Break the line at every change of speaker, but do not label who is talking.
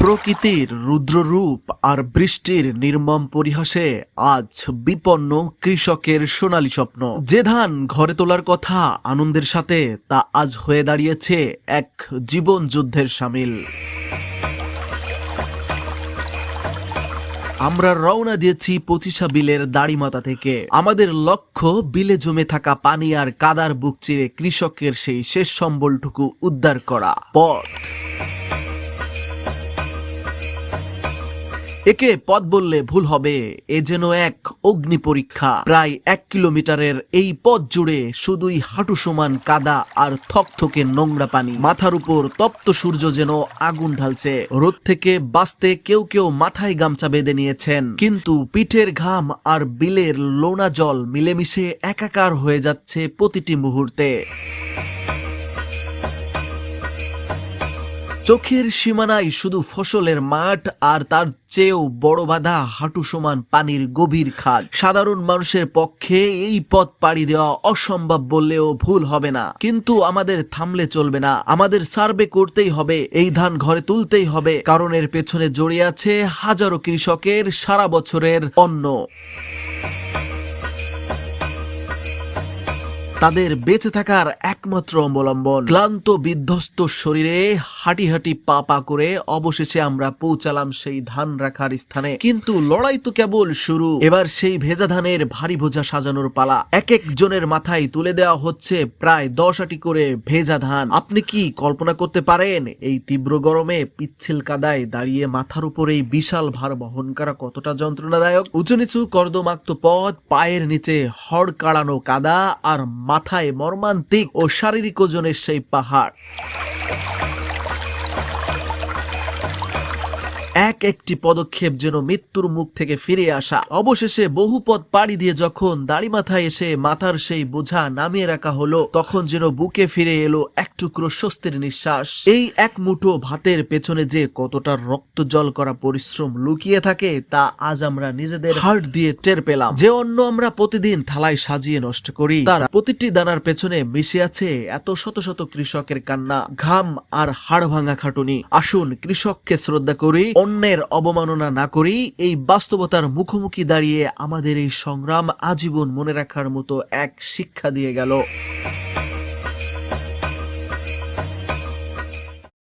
প্রকৃতির রুদ্ররূপ আর বৃষ্টির নির্মম পরিহাসে আজ বিপন্ন কৃষকের সোনালী স্বপ্ন। যে ধান ঘরে তোলার কথা আনন্দের সাথে, তা আজ হয়ে দাঁড়িয়েছে এক জীবন যুদ্ধের শামিল। আমরা রওনা দিয়েছি 25 বিলের দাড়িমাথা থেকে। আমাদের লক্ষ্য বিলে জমে থাকা পানি আর কাদার বুক চিরে কৃষকের সেই শেষ সম্বলটুকু উদ্ধার করা। পথ একে পথ বললে ভুল হবে, এ যেন এক অগ্নি পরীক্ষা। প্রায় 1 কিলোমিটারের এই পথ জুড়ে শুধুই হাঁটু সমান কাদা আর থকথকে নোংরা পানি। মাথার উপর তপ্ত সূর্য যেন আগুন ঢালছে। রোদ থেকে বাঁচতে কেউ কেউ মাথায় গামছা বেঁধে নিয়েছেন, কিন্তু পিঠের ঘাম আর বিলের লোনা জল মিলেমিশে একাকার হয়ে যাচ্ছে প্রতিটি মুহূর্তে। চোখের সীমানায় শুধু ফসলের মাঠ, আর তার চেয়েও বড় বাধা হাঁটু সমান পানির গভীর খাদ। সাধারণ মানুষের পক্ষে এই পথ পাড়ি দেওয়া অসম্ভব বললেও ভুল হবে না, কিন্তু আমাদের থামলে চলবে না। আমাদের সার্ভে করতেই হবে, এই ধান ঘরে তুলতেই হবে, কারণ এর পেছনে জড়িয়ে আছে হাজারো কৃষকের সারা বছরের অন্ন। তাদের বেঁচে থাকার একমাত্র অবলম্বন। ক্লান্ত বিধ্বস্ত শরীরে হাঁটি হাঁটি পা পা করে অবশেষে আমরা পৌঁছালাম সেই ধান রাখার স্থানে। কিন্তু লড়াই তো কেবল শুরু। এবার সেই ভেজা ধানের ভারী বোঝা সাজানোর পালা। এক এক জনের মাথায় তুলে দেওয়া হচ্ছে প্রায় 10 আটি করে ভেজা ধান। আপনি কি কল্পনা করতে পারেন এই তীব্র গরমে পিচ্ছিল কাদায় দাঁড়িয়ে মাথার উপর এই বিশাল ভার বহন করা কতটা যন্ত্রণাদায়ক? উঁচু নিচু কর্দমাক্ত পথ, পায়ের নিচে হড় কাড়ানো কাদা, আর মাথায় মর্মান্তিক ও শারীরিক ওজনের সেই পাহাড়। এক একটি পদক্ষেপ যেন মৃত্যুর মুখ থেকে ফিরে আসা। অবশেষে বহু পথ পাড়ি দিয়ে যখন দাড়িমাথায় এসে মাথার সেই বোঝা নামিয়ে রাখা হলো, তখন যেন বুকে ফিরে এলো এক টুকরো স্বস্তির নিঃশ্বাস। এই এক মুঠো ভাতের পেছনে যে কতটা রক্ত জল করা পরিশ্রম লুকিয়ে থাকে, তা আজ আমরা নিজেদের হার্ট দিয়ে টের পেলাম। যে অন্ন আমরা প্রতিদিন থালায় সাজিয়ে নষ্ট করি, তার প্রতিটি দানার পেছনে মিশে আছে এত শত শত কৃষকের কান্না, ঘাম আর হাড় ভাঙা খাটুনি। আসুন কৃষককে শ্রদ্ধা করি, অন্যের অবমাননা না করি। এই বাস্তবতার মুখোমুখি দাঁড়িয়ে আমাদের এই সংগ্রাম আজীবন মনে রাখার মতো এক শিক্ষা দিয়ে গেল।